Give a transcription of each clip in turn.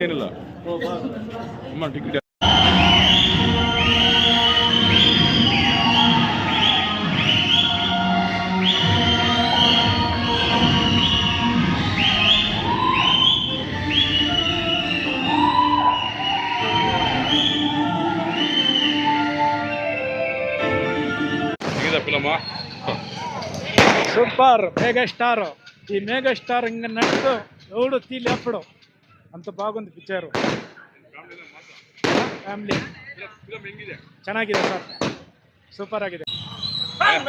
ಏನಿಲ್ಲ ಅಮ್ಮ ticket film super megastar ఈ మెగాస్టార్ ఇంక నట్టు ఎవడు తీలేప్పుడు అంత బాగుంది పిక్చర్ ಫ್ಯಾಮಿಲಿ ಚೆನ್ನಾಗಿದೆ ಸರ್ ಸೂಪರ್ ಆಗಿದೆ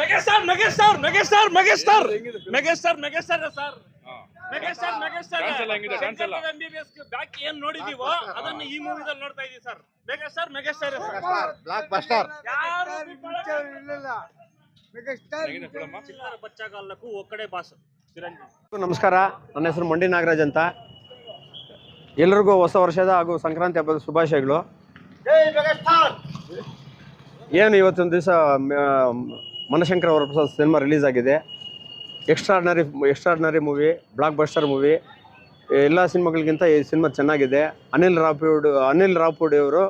megastar megastar megastar megastar megastar megastar sir megastar megastar MBBS back ಏನ್ ನೋಡಿದೀವೋ ಅದನ್ನ ಈ ಮೂವಿದಲ್ಲಿ ನೋಡ್ತಾ ಇದೀವಿ sir megastar megastar blockbuster ಯಾರು ಇಲ್ಲ ನಮಸ್ಕಾರ, ನನ್ನ ಹೆಸರು ಮಂಡಿ ನಾಗರಾಜ್ ಅಂತ. ಎಲ್ಲರಿಗೂ ಹೊಸ ವರ್ಷದ ಹಾಗೂ ಸಂಕ್ರಾಂತಿ ಹಬ್ಬದ ಶುಭಾಶಯಗಳು. ಏನು ಇವತ್ತೊಂದು ದಿವಸ ಮನಶಂಕರ ವರಪ್ರಸಾದ್ ಸಿನಿಮಾ ರಿಲೀಸ್ ಆಗಿದೆ. Extraordinary movie, blockbuster movie. ಎಲ್ಲ ಸಿನಿಮಾಗಳಿಗಿಂತ ಈ ಸಿನಿಮಾ ಚೆನ್ನಾಗಿದೆ. ಅನಿಲ್ ರಾಪೂಡಿ ಅವರು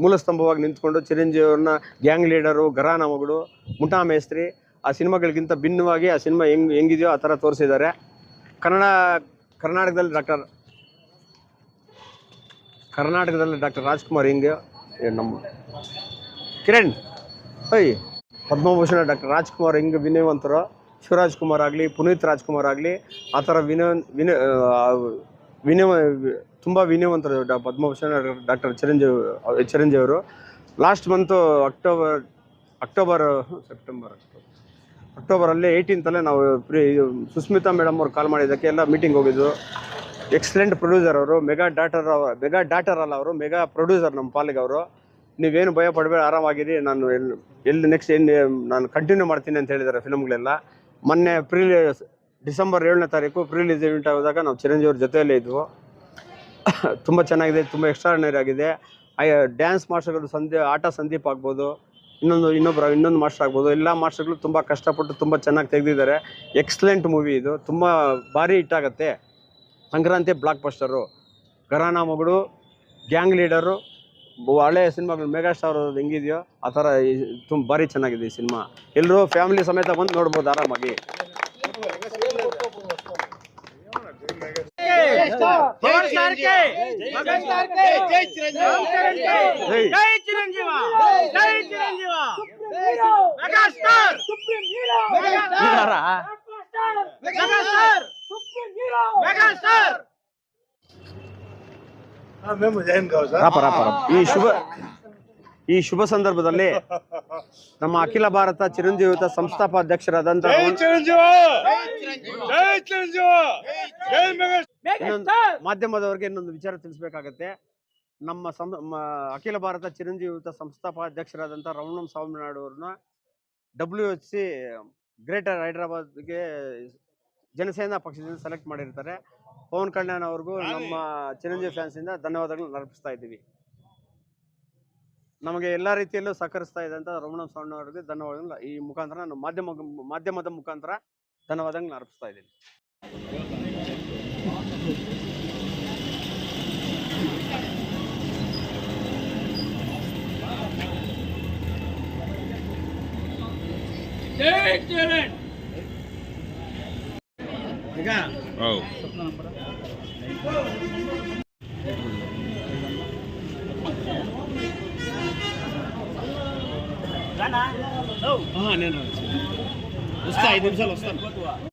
ಮೂಲ ಸ್ತಂಭವಾಗಿ ನಿಂತ್ಕೊಂಡು ಚಿರಂಜೀವಿ ಅವ್ರನ್ನ ಗ್ಯಾಂಗ್ ಲೀಡರು, ಘರಾನ ಮಗಳು, ಮುಠಾ ಮೇಸ್ತ್ರಿ ಆ ಸಿನಿಮಾಗಳಿಗಿಂತ ಭಿನ್ನವಾಗಿ ಆ ಸಿನಿಮಾ ಹೆಂಗಿದೆಯೋ ಆ ಥರ ತೋರಿಸಿದ್ದಾರೆ. ಕರ್ನಾಟಕದಲ್ಲಿ ಡಾಕ್ಟರ್ ರಾಜ್ಕುಮಾರ್ ಹಿಂಗೆ ನಮ್ಮ ಕಿರಣ್ ಪದ್ಮಭೂಷಣ ಡಾಕ್ಟರ್ ರಾಜ್ಕುಮಾರ್ ಹಿಂಗೆ ವಿನಯವಂತರು, ಶಿವರಾಜ್ ಕುಮಾರ್ ಆಗಲಿ, ಪುನೀತ್ ರಾಜ್ಕುಮಾರ್ ಆಗಲಿ ಆ ಥರ ತುಂಬ ವಿನಯವಂತರು ಪದ್ಮಭೂಷಣ ಡಾಕ್ಟರ್ ಚಿರಂಜೀವಿ ಅವರು. ಲಾಸ್ಟ್ ಮಂತು ಅಕ್ಟೋಬರಲ್ಲಿ 18 ನಾವು ಸುಸ್ಮಿತಾ ಮೇಡಮ್ ಅವ್ರು ಕಾಲ್ ಮಾಡಿದ್ದಕ್ಕೆ ಎಲ್ಲ ಮೀಟಿಂಗ್ ಹೋಗಿದ್ದು. ಎಕ್ಸಲೆಂಟ್ ಪ್ರೊಡ್ಯೂಸರ್ ಅವರು, ಮೆಗಾ ಡಾಟರ್ ಅಲ್ಲ ಅವರು, ಮೆಗಾ ಪ್ರೊಡ್ಯೂಸರ್ ನಮ್ಮ ಪಾಲಿಗೆ ಅವರು. ನೀವೇನು ಭಯ ಪಡಬೇಡ, ಆರಾಮಾಗಿರಿ, ನಾನು ಎಲ್ಲಿ ನೆಕ್ಸ್ಟ್ ನಾನು ಕಂಟಿನ್ಯೂ ಮಾಡ್ತೀನಿ ಅಂತ ಹೇಳಿದ್ದಾರೆ ಫಿಲಮ್ಗಳೆಲ್ಲ. ಮೊನ್ನೆ ಡಿಸೆಂಬರ್ 7ನೇ ತಾರೀಕು ರಿಲೀಸ್ ಇವೆಂಟ್ ಆದಾಗ ನಾವು ಚಿರಂಜೀವಿ ಅವ್ರ ಜೊತೆಯಲ್ಲೇ ಇದ್ವು. ತುಂಬ ಚೆನ್ನಾಗಿದೆ, ತುಂಬ ಎಕ್ಸ್ಟ್ರಾರ್ಡಿನರಿ ಆಗಿದೆ. ಡ್ಯಾನ್ಸ್ ಮಾಸ್ಟರ್ಗಳು ಆಟ ಸಂದೀಪ್ ಆಗ್ಬೋದು, ಇನ್ನೊಂದು ಮಾಸ್ಟರ್ ಆಗ್ಬೋದು. ಎಲ್ಲ ಮಾಸ್ಟರ್ಗಳು ತುಂಬ ಕಷ್ಟಪಟ್ಟು ತುಂಬ ಚೆನ್ನಾಗಿ ತೆಗೆದಿದ್ದಾರೆ. ಎಕ್ಸಲೆಂಟ್ ಮೂವಿ ಇದು, ತುಂಬ ಭಾರಿ ಹಿಟ್ಟಾಗತ್ತೆ. ಸಂಕ್ರಾಂತಿ ಬ್ಲಾಕ್ ಬಸ್ಟರು, ಘರಾನ ಮಗಳು, ಗ್ಯಾಂಗ್ ಲೀಡರು, ಹಳೆಯ ಸಿನಿಮಾಗಳು ಮೆಗಾಸ್ಟಾರ್ ಅವ್ರದ್ದು ಹೆಂಗಿದೆಯೋ ಆ ಥರ ತುಂಬ ಭಾರಿ ಚೆನ್ನಾಗಿದೆ ಈ ಸಿನಿಮಾ. ಎಲ್ಲರೂ ಫ್ಯಾಮಿಲಿ ಸಮೇತ ಬಂದು ನೋಡ್ಬೋದು ಆರಾಮಾಗಿ. ಈ ಶುಭ ಸಂದರ್ಭದಲ್ಲಿ ನಮ್ಮ ಅಖಿಲ ಭಾರತ ಚಿರಂಜೀವಿತ ಸಂಸ್ಥಾಪಾಧ್ಯಕ್ಷರಾದಂಥ ಮಾಧ್ಯಮದವರಿಗೆ ಇನ್ನೊಂದು ವಿಚಾರ ತಿಳಿಸ್ಬೇಕಾಗತ್ತೆ. ನಮ್ಮ ಅಖಿಲ ಭಾರತ ಚಿರಂಜೀವಿತ ಸಂಸ್ಥಾಪಾಧ್ಯಕ್ಷರಾದಂಥ ರಮಣಂ ಸ್ವಾಮಿನಾಡು ಅವ್ರನ್ನ WHC ಗ್ರೇಟರ್ ಹೈದರಾಬಾದ್ಗೆ ಜನಸೇನಾ ಪಕ್ಷದಿಂದ ಸೆಲೆಕ್ಟ್ ಮಾಡಿರ್ತಾರೆ. ಪವನ್ ಕಲ್ಯಾಣ್ ಅವ್ರಿಗೂ ನಮ್ಮ ಚಿರಂಜೀವಿ ಫ್ಯಾನ್ಸಿಂದ ಧನ್ಯವಾದಗಳನ್ನ ಅರ್ಪಿಸ್ತಾ ಇದ್ದೀವಿ. ನಮಗೆ ಎಲ್ಲ ರೀತಿಯಲ್ಲೂ ಸಹಕರಿಸ್ತಾ ಇದ್ದಂಥ ರಮಣಂ ಸ್ವಾಮಿ ಅವರಿಗೆ ಧನ್ಯವಾದಗಳು ಈ ಮುಖಾಂತರ ನಾನು ಮಾಧ್ಯಮದ ಮುಖಾಂತರ ಧನ್ಯವಾದಗಳನ್ನ ಅರ್ಪಿಸ್ತಾ ಇದ್ದೀನಿ. నేను వస్తా 5 నిమిషాలు వస్తాను.